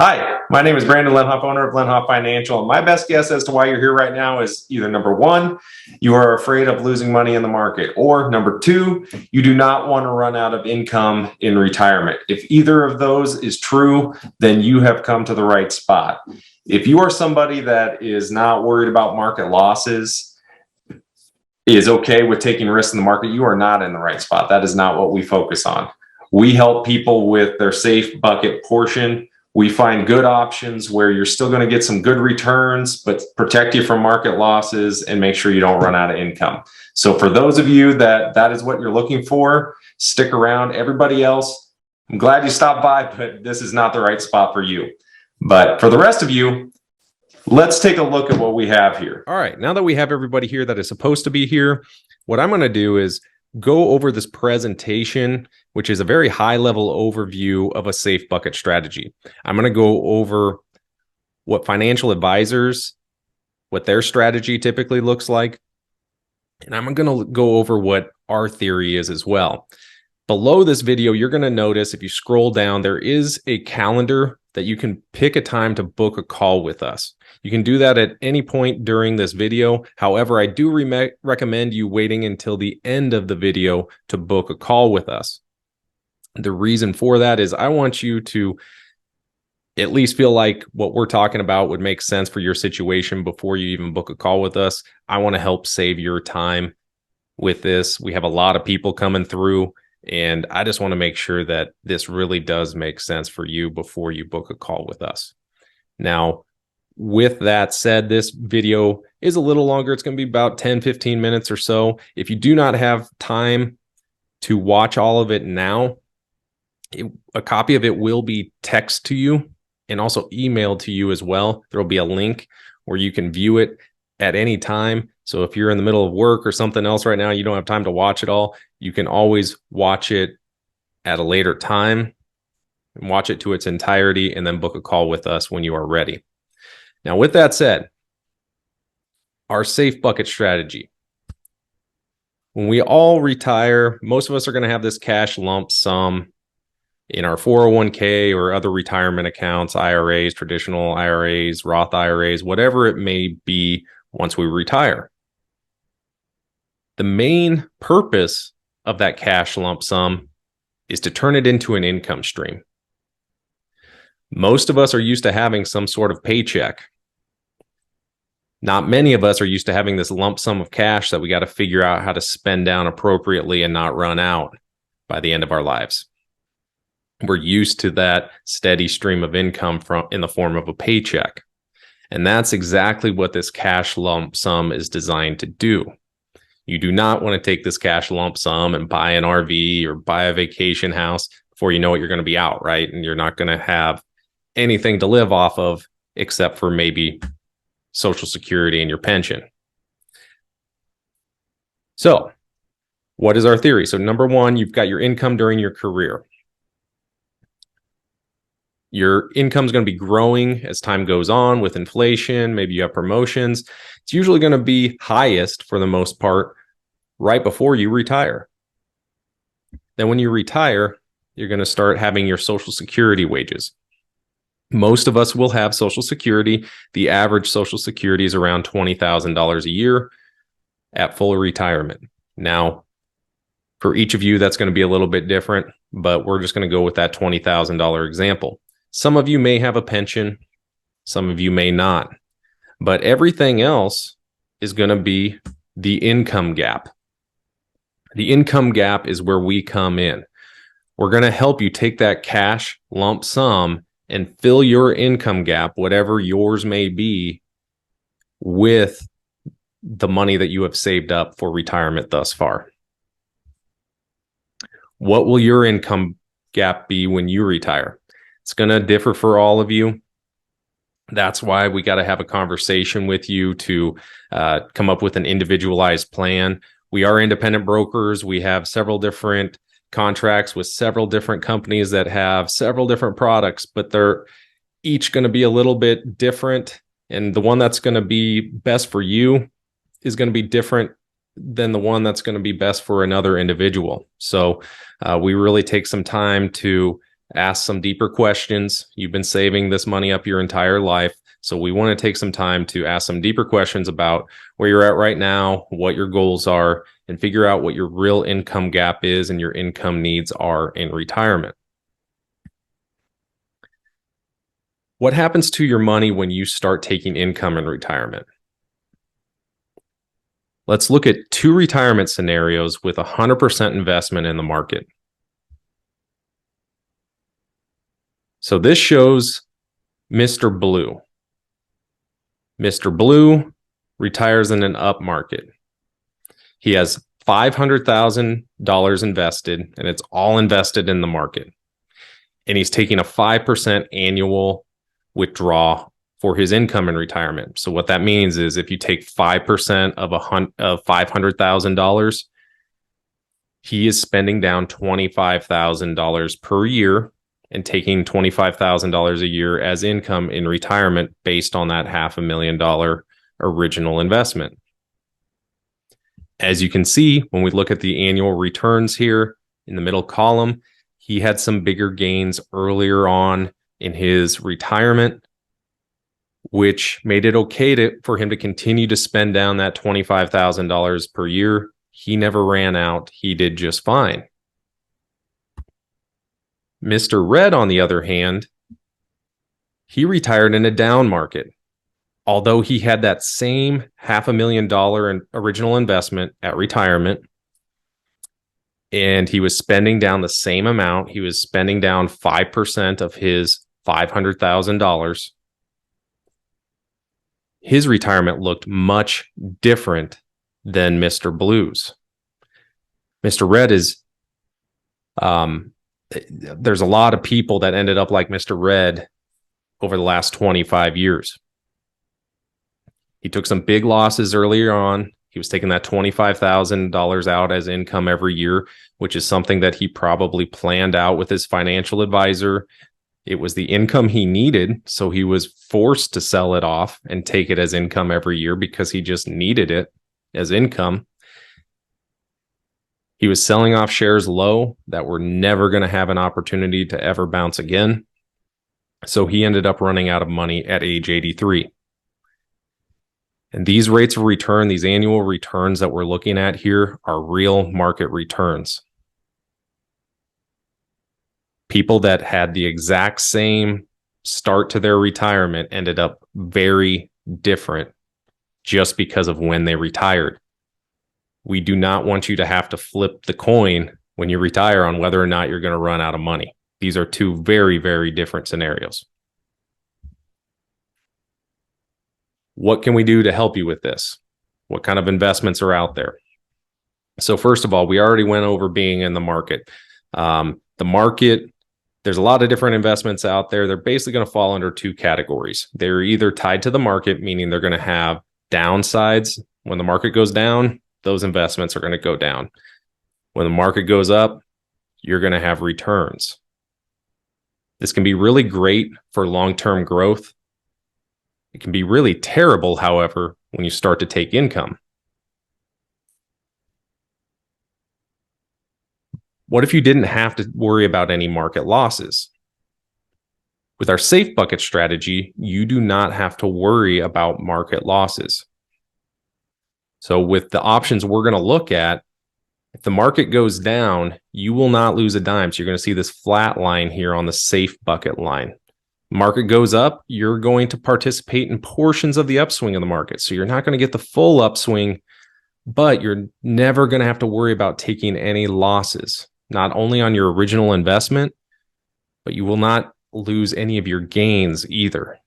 Hi, my name is Brandon Lenhoff, owner of Lenhoff Financial. And my best guess as to why you're here right now is either number one, you are afraid of losing money in the market, or number two, you do not want to run out of income in retirement. If either of those is true, then you have come to the right spot. If you are somebody that is not worried about market losses, is okay with taking risks in the market, you are not in the right spot. That is not what we focus on. We help people with their safe bucket portion. We find good options where you're still going to get some good returns, but protect you from market losses and make sure you don't run out of income. So for those of you that is what you're looking for, stick around. Everybody else, I'm glad you stopped by, but this is not the right spot for you. But for the rest of you, let's take a look at what we have here. All right, now that we have everybody here that is supposed to be here, what I'm going to do is go over this presentation, which is a very high-level overview of a safe bucket strategy. I'm going to go over what financial advisors, what their strategy typically looks like, and I'm going to go over what our theory is as well. Below this video, you're going to notice if you scroll down, there is a calendar that you can pick a time to book a call with us. You can do that at any point during this video. However, I do recommend you waiting until the end of the video to book a call with us. The reason for that is I want you to at least feel like what we're talking about would make sense for your situation before you even book a call with us. I want to help save your time with this. We have a lot of people coming through, and I just want to make sure that this really does make sense for you before you book a call with us. Now, with that said, this video is a little longer. It's going to be about 10-15 minutes or so. If you do not have time to watch all of it now, a copy of it will be text to you and also emailed to you as well. There will be a link where you can view it at any time. So if you're in the middle of work or something else right now, you don't have time to watch it all, you can always watch it at a later time and watch it to its entirety and then book a call with us when you are ready. Now, with that said, our safe bucket strategy. When we all retire, most of us are going to have this cash lump sum in our 401k or other retirement accounts, IRAs, traditional IRAs, Roth IRAs, whatever it may be once we retire. The main purpose of that cash lump sum is to turn it into an income stream. Most of us are used to having some sort of paycheck. Not many of us are used to having this lump sum of cash that we got to figure out how to spend down appropriately and not run out by the end of our lives. We're used to that steady stream of income in the form of a paycheck. And that's exactly what this cash lump sum is designed to do. You do not want to take this cash lump sum and buy an RV or buy a vacation house before you know it, you're going to be out, right? And you're not going to have anything to live off of except for maybe Social Security and your pension. So what is our theory? So number one, you've got your income during your career. Your income is going to be growing as time goes on with inflation. Maybe you have promotions. It's usually going to be highest for the most part right before you retire. Then when you retire, you're going to start having your Social Security wages. Most of us will have Social Security. The average Social Security is around $20,000 a year at full retirement. Now, for each of you, that's going to be a little bit different, but we're just going to go with that $20,000 example. Some of you may have a pension, some of you may not, but everything else is going to be the income gap. The income gap is where we come in. We're going to help you take that cash lump sum and fill your income gap, whatever yours may be, with the money that you have saved up for retirement thus far. What will your income gap be when you retire? It's going to differ for all of you. That's why we got to have a conversation with you to come up with an individualized plan. We are independent brokers. We have several different contracts with several different companies that have several different products, but they're each going to be a little bit different. And the one that's going to be best for you is going to be different than the one that's going to be best for another individual. So we really take some time to ask some deeper questions. You've been saving this money up your entire life. So we want to take some time to ask some deeper questions about where you're at right now, what your goals are, and figure out what your real income gap is and your income needs are in retirement. What happens to your money when you start taking income in retirement? Let's look at 2 retirement scenarios with 100% investment in the market. So this shows Mr. Blue. Mr. Blue retires in an up market. He has $500,000 invested, and it's all invested in the market. And he's taking a 5% annual withdrawal for his income in retirement. So what that means is if you take 5% of $500,000, he is spending down $25,000 per year and taking $25,000 a year as income in retirement based on that $500,000 original investment. As you can see, when we look at the annual returns here in the middle column, he had some bigger gains earlier on in his retirement, which made it okay for him to continue to spend down that $25,000 per year. He never ran out. He did just fine. Mr. Red, on the other hand, he retired in a down market. Although he had that same $500,000 original investment at retirement, and he was spending down the same amount, he was spending down 5% of his $500,000. His retirement looked much different than Mr. Blue's. Mr. Red is, there's a lot of people that ended up like Mr. Red over the last 25 years. He took some big losses earlier on. He was taking that $25,000 out as income every year, which is something that he probably planned out with his financial advisor. It was the income he needed, so he was forced to sell it off and take it as income every year because he just needed it as income. He was selling off shares low that were never going to have an opportunity to ever bounce again. So he ended up running out of money at age 83. And these rates of return, these annual returns that we're looking at here are real market returns. People that had the exact same start to their retirement ended up very different just because of when they retired. We do not want you to have to flip the coin when you retire on whether or not you're going to run out of money. These are 2 very, very different scenarios. What can we do to help you with this? What kind of investments are out there? So first of all, we already went over being in the market. The market, there's a lot of different investments out there. They're basically going to fall under 2 categories. They're either tied to the market, meaning they're going to have downsides. When the market goes down, those investments are going to go down. When the market goes up, you're going to have returns. This can be really great for long-term growth. It can be really terrible, however, when you start to take income. What if you didn't have to worry about any market losses? With our safe bucket strategy, you do not have to worry about market losses. So with the options we're going to look at, if the market goes down, you will not lose a dime. So you're going to see this flat line here on the safe bucket line. Market goes up, you're going to participate in portions of the upswing of the market. So you're not going to get the full upswing, but you're never going to have to worry about taking any losses, not only on your original investment, but you will not lose any of your gains either.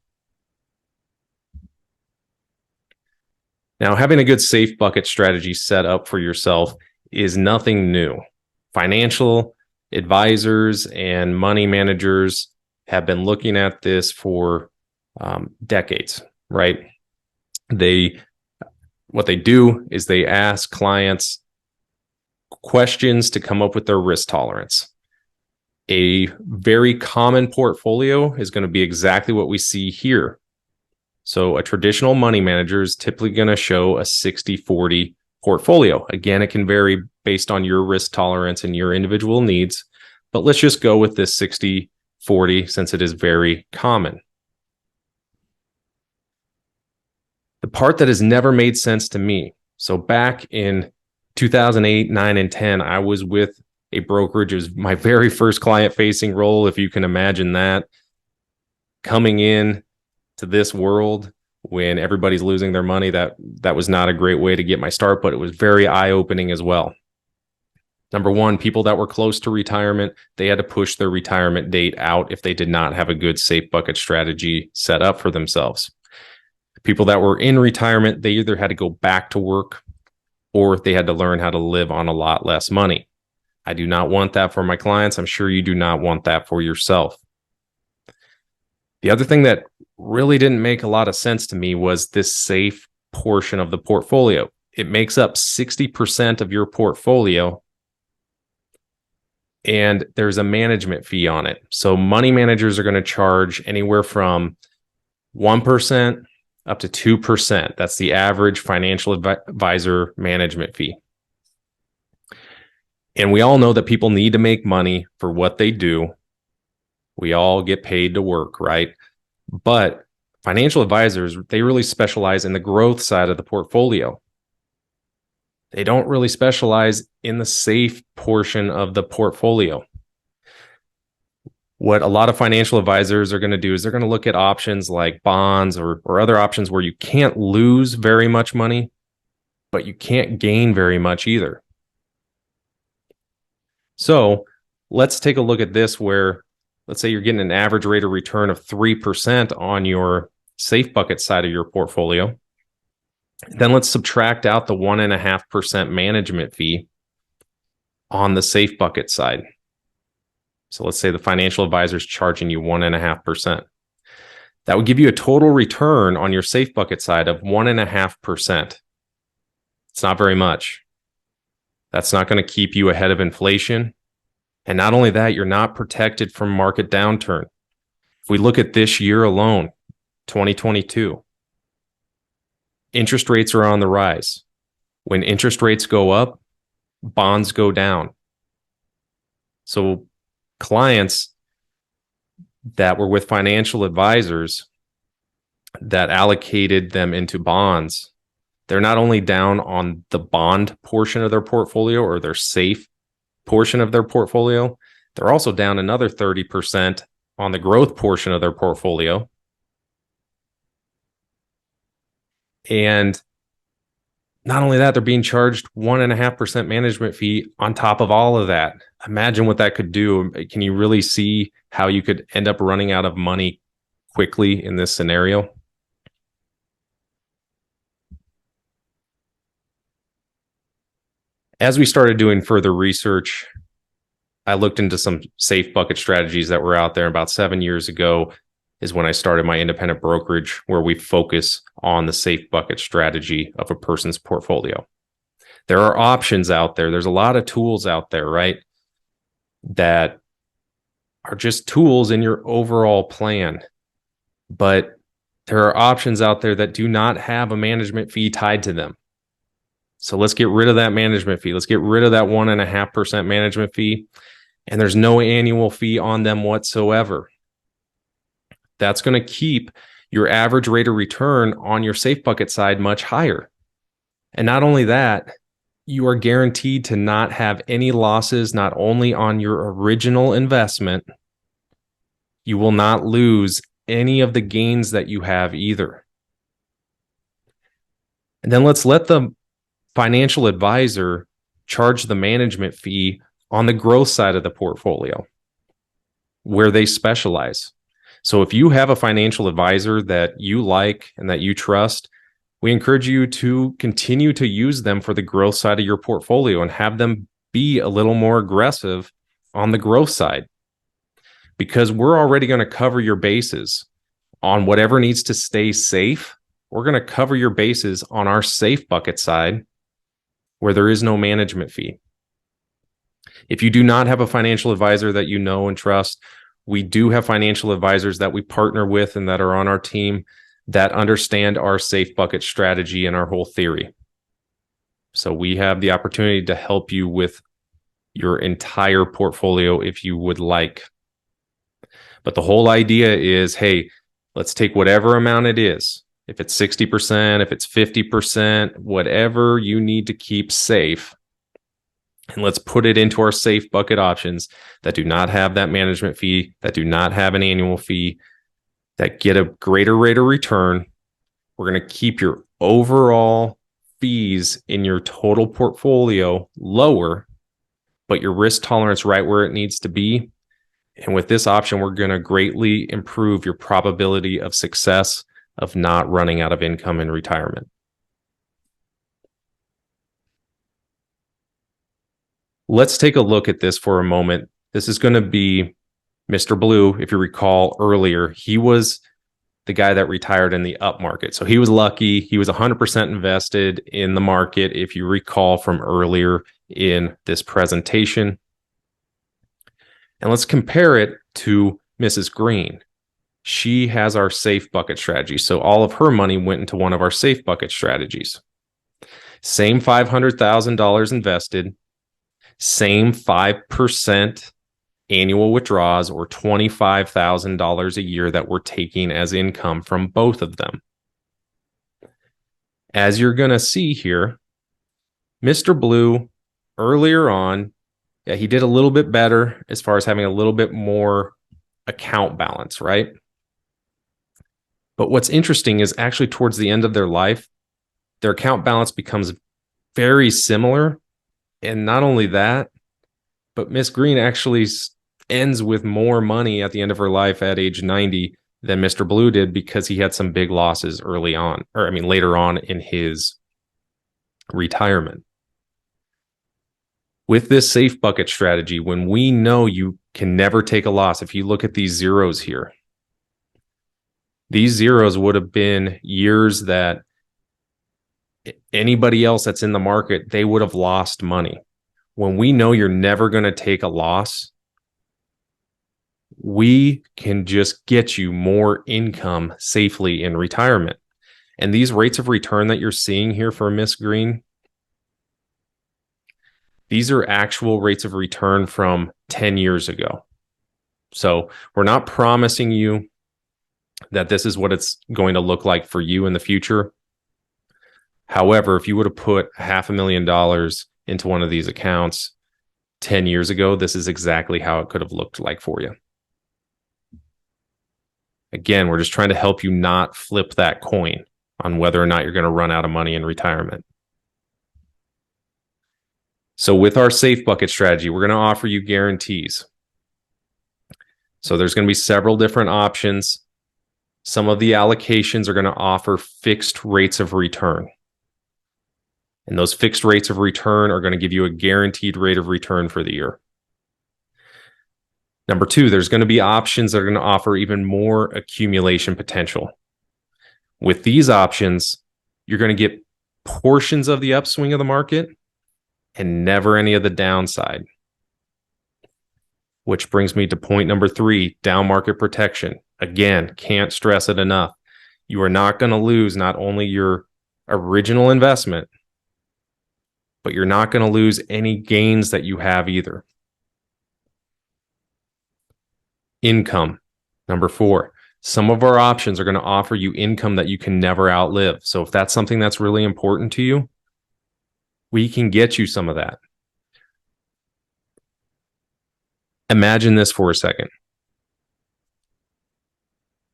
Now, having a good safe bucket strategy set up for yourself is nothing new. Financial advisors and money managers have been looking at this for decades, right? What they do is they ask clients questions to come up with their risk tolerance. A very common portfolio is going to be exactly what we see here. So a traditional money manager is typically going to show a 60-40 portfolio. Again, it can vary based on your risk tolerance and your individual needs, but let's just go with this 60 40 since it is very common. The part that has never made sense to me. So back in 2008, 9, and 10, I was with a brokerage. It was my very first client-facing role, if you can imagine that. Coming in to this world when everybody's losing their money, that was not a great way to get my start, but it was very eye-opening as well. Number one, people that were close to retirement, they had to push their retirement date out if they did not have a good safe bucket strategy set up for themselves. People that were in retirement, they either had to go back to work or they had to learn how to live on a lot less money. I do not want that for my clients. I'm sure you do not want that for yourself. The other thing that really didn't make a lot of sense to me was this safe portion of the portfolio. It makes up 60% of your portfolio, and there's a management fee on it. So money managers are going to charge anywhere from 1% up to 2%. That's the average financial advisor management fee. And we all know that people need to make money for what they do. We all get paid to work, right? But financial advisors, they really specialize in the growth side of the portfolio. They don't really specialize in the safe portion of the portfolio. What a lot of financial advisors are going to do is they're going to look at options like bonds or other options where you can't lose very much money, but you can't gain very much either. So let's take a look at this where, let's say you're getting an average rate of return of 3% on your safe bucket side of your portfolio. Then let's subtract out the 1.5% management fee on the safe bucket side. So let's say the financial advisor is charging you 1.5%. That would give you a total return on your safe bucket side of 1.5%. It's not very much. That's not going to keep you ahead of inflation. And not only that, you're not protected from market downturn. If we look at this year alone, 2022, interest rates are on the rise. When interest rates go up, bonds go down. So clients that were with financial advisors that allocated them into bonds, they're not only down on the bond portion of their portfolio or their safe portion of their portfolio, they're also down another 30% on the growth portion of their portfolio. And not only that, they're being charged 1.5% management fee on top of all of that. Imagine what that could do. Can you really see how you could end up running out of money quickly in this scenario? As we started doing further research, I looked into some safe bucket strategies that were out there. About 7 years ago is when I started my independent brokerage, where we focus on the safe bucket strategy of a person's portfolio. There are options out there. There's a lot of tools out there, right? That are just tools in your overall plan. But there are options out there that do not have a management fee tied to them. So let's get rid of that management fee. Let's get rid of that 1.5% management fee. And there's no annual fee on them whatsoever. That's going to keep your average rate of return on your safe bucket side much higher. And not only that, you are guaranteed to not have any losses, not only on your original investment, you will not lose any of the gains that you have either. And then let's let the financial advisor charge the management fee on the growth side of the portfolio, where they specialize. So if you have a financial advisor that you like and that you trust, we encourage you to continue to use them for the growth side of your portfolio and have them be a little more aggressive on the growth side, because we're already going to cover your bases on whatever needs to stay safe. We're going to cover your bases on our safe bucket side, where there is no management fee. If you do not have a financial advisor that you know and trust, we do have financial advisors that we partner with and that are on our team that understand our safe bucket strategy and our whole theory. So we have the opportunity to help you with your entire portfolio if you would like. But the whole idea is, hey, let's take whatever amount it is. If it's 60%, if it's 50%, whatever you need to keep safe, and let's put it into our safe bucket options that do not have that management fee, that do not have an annual fee, that get a greater rate of return. We're going to keep your overall fees in your total portfolio lower, but your risk tolerance right where it needs to be. And with this option, we're going to greatly improve your probability of success of not running out of income in retirement. Let's take a look at this for a moment. This is going to be Mr. Blue. If you recall earlier, he was the guy that retired in the up market. So he was lucky. He was 100% invested in the market, if you recall from earlier in this presentation. And let's compare it to Mrs. Green. She has our safe bucket strategy. So all of her money went into one of our safe bucket strategies. Same $500,000 invested, same 5% annual withdrawals, or $25,000 a year that we're taking as income from both of them. As you're going to see here, Mr. Blue earlier on, yeah, he did a little bit better as far as having a little bit more account balance, right? But what's interesting is actually towards the end of their life, their account balance becomes very similar. And not only that, but Miss Green actually ends with more money at the end of her life at age 90 than Mr. Blue did, because he had some big losses early on, or later on in his retirement. With this safe bucket strategy, when we know you can never take a loss, if you look at these zeros here, these zeros would have been years that anybody else that's in the market, they would have lost money. When we know you're never going to take a loss, we can just get you more income safely in retirement. And these rates of return that you're seeing here for Miss Green, these are actual rates of return from 10 years ago. So we're not promising you that this is what it's going to look like for you in the future. However, if you would have put $500,000 into one of these accounts 10 years ago, this is exactly how it could have looked like for you. Again, we're just trying to help you not flip that coin on whether or not you're going to run out of money in retirement. So with our safe bucket strategy, we're going to offer you guarantees. So there's going to be several different options. Some of the allocations are going to offer fixed rates of return. And those fixed rates of return are going to give you a guaranteed rate of return for the year. Number two, there's going to be options that are going to offer even more accumulation potential. With these options, you're going to get portions of the upswing of the market and never any of the downside. Which brings me to point number three, down market protection. Again, can't stress it enough. You are not going to lose not only your original investment, but you're not going to lose any gains that you have either. Income. Number four, some of our options are going to offer you income that you can never outlive. So if that's something that's really important to you, we can get you some of that. Imagine this for a second.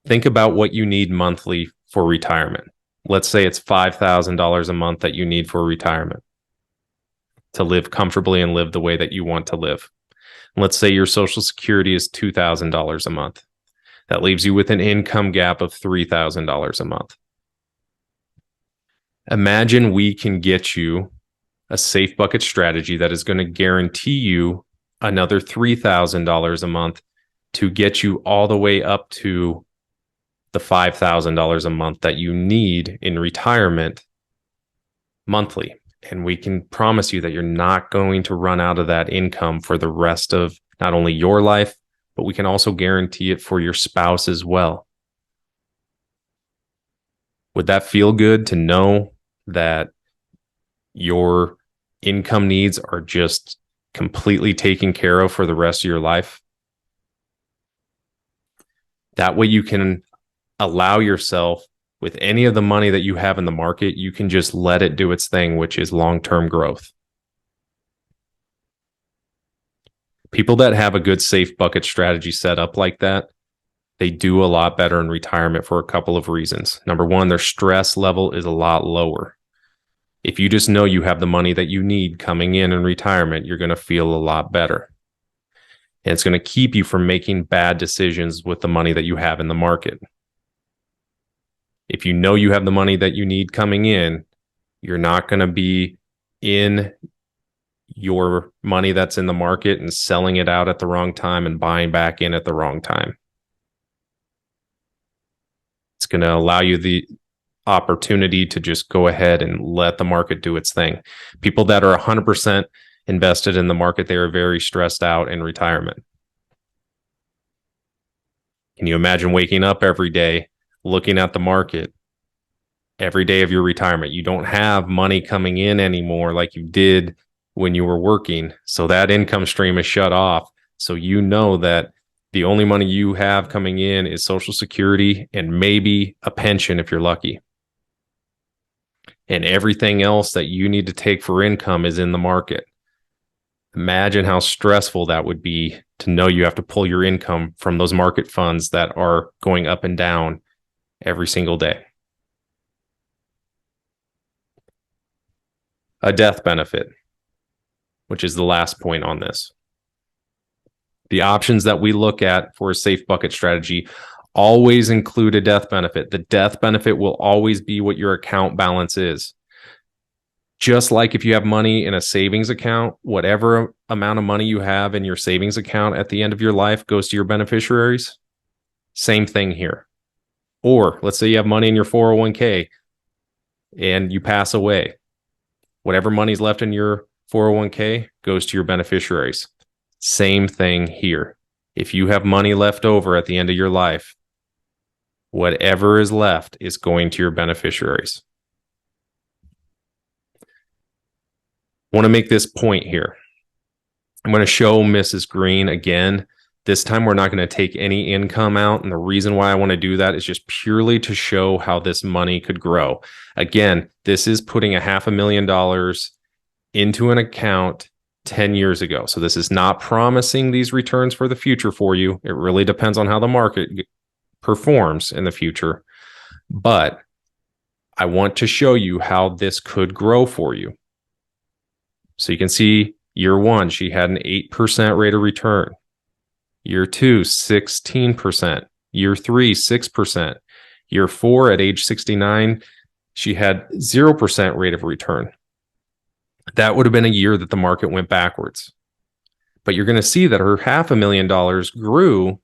Think about what you need monthly for retirement. Let's say it's $5,000 a month that you need for retirement to live comfortably and live the way that you want to live. Let's say your Social Security is $2,000 a month. That leaves you with an income gap of $3,000 a month. Imagine we can get you a safe bucket strategy that is going to guarantee you another $3,000 a month to get you all the way up to the $5,000 a month that you need in retirement monthly. And we can promise you that you're not going to run out of that income for the rest of not only your life, but we can also guarantee it for your spouse as well. Would that feel good to know that your income needs are just completely taken care of for the rest of your life? That way you can allow yourself, with any of the money that you have in the market, you can just let it do its thing, which is long-term growth. People that have a good safe bucket strategy set up like that, they do a lot better in retirement for a couple of reasons. Number one, their stress level is a lot lower. If you just know you have the money that you need coming in retirement, you're going to feel a lot better. And it's going to keep you from making bad decisions with the money that you have in the market. If you know you have the money that you need coming in, you're not going to be in your money that's in the market and selling it out at the wrong time and buying back in at the wrong time. It's going to allow you the opportunity to just go ahead and let the market do its thing. People that are 100% invested in the market, they are very stressed out in retirement. Can you imagine waking up every day, looking at the market every day of your retirement? You don't have money coming in anymore like you did when you were working. So that income stream is shut off. So you know that the only money you have coming in is Social Security and maybe a pension if you're lucky. And everything else that you need to take for income is in the market. Imagine how stressful that would be to know you have to pull your income from those market funds that are going up and down every single day. A death benefit, which is the last point on this. The options that we look at for a safe bucket strategy always include a death benefit. The death benefit will always be what your account balance is. Just like if you have money in a savings account, whatever amount of money you have in your savings account at the end of your life goes to your beneficiaries. Same thing here. Or let's say you have money in your 401k and you pass away. Whatever money's left in your 401k goes to your beneficiaries. Same thing here. If you have money left over at the end of your life, whatever is left is going to your beneficiaries. I want to make this point here. I'm going to show Mrs. Green again. This time we're not going to take any income out. And the reason why I want to do that is just purely to show how this money could grow. Again, this is putting $500,000 into an account 10 years ago. So this is not promising these returns for the future for you. It really depends on how the market performs in the future. But I want to show you how this could grow for you. So you can see year one, she had an 8% rate of return. Year two, 16%. Year three, 6%. Year four, at age 69, she had 0% rate of return. That would have been a year that the market went backwards. But you're going to see that her $500,000 grew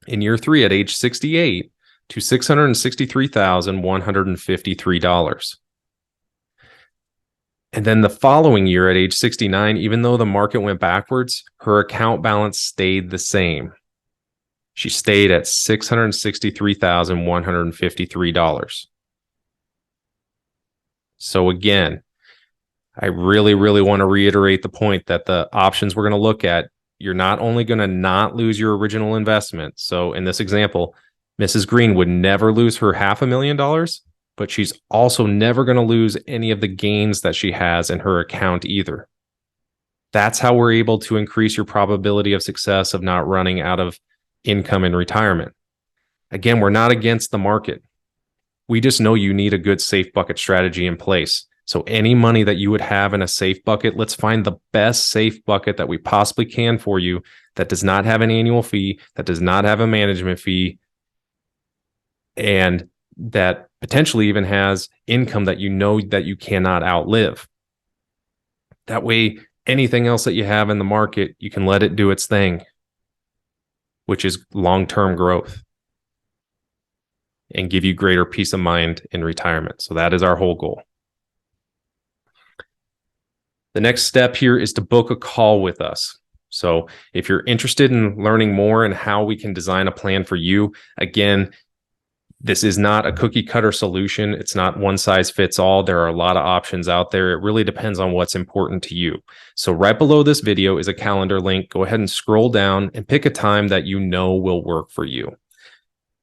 in year three at age 68 to $663,153. And then the following year at age 69, even though the market went backwards, her account balance stayed the same. She stayed at $663,153. So again, I really, really want to reiterate the point that the options we're going to look at, you're not only going to not lose your original investment. So in this example, Mrs. Green would never lose her $500,000, but she's also never going to lose any of the gains that she has in her account either. That's how we're able to increase your probability of success of not running out of income in retirement. Again, we're not against the market. We just know you need a good safe bucket strategy in place. So any money that you would have in a safe bucket, let's find the best safe bucket that we possibly can for you that does not have an annual fee, that does not have a management fee, and that potentially even has income that you know that you cannot outlive. That way, anything else that you have in the market, you can let it do its thing, which is long-term growth and give you greater peace of mind in retirement. So that is our whole goal. The next step here is to book a call with us. So if you're interested in learning more and how we can design a plan for you, again, This is not a cookie cutter solution. It's not one size fits all. There are a lot of options out there. It really depends on what's important to you. So right below this video is a calendar link. Go ahead and scroll down and pick a time that you know will work for you.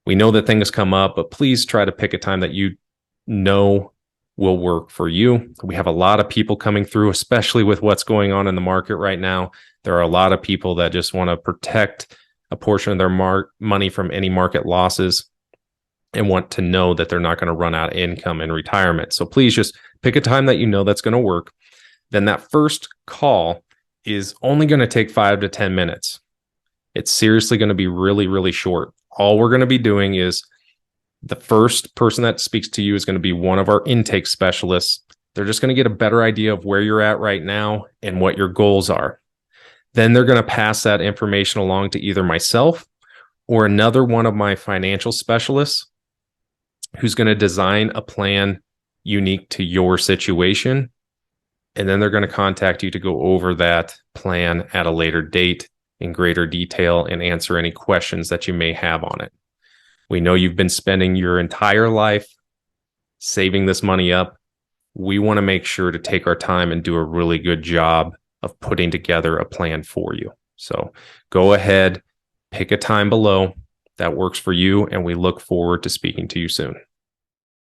We know that things come up, but please try to pick a time that you know will work for you. We have a lot of people coming through, especially with what's going on in the market right now. There are a lot of people that just want to protect a portion of their money from any market losses and want to know that they're not going to run out of income in retirement. So please just pick a time that you know that's going to work. Then that first call is only going to take 5 to 10 minutes. It's seriously going to be really, really short. All we're going to be doing is the first person that speaks to you is going to be one of our intake specialists. They're just going to get a better idea of where you're at right now and what your goals are. Then they're going to pass that information along to either myself or another one of my financial specialists who's going to design a plan unique to your situation. And then they're going to contact you to go over that plan at a later date in greater detail and answer any questions that you may have on it. We know you've been spending your entire life saving this money up. We want to make sure to take our time and do a really good job of putting together a plan for you. So go ahead, pick a time below that works for you, and we look forward to speaking to you soon.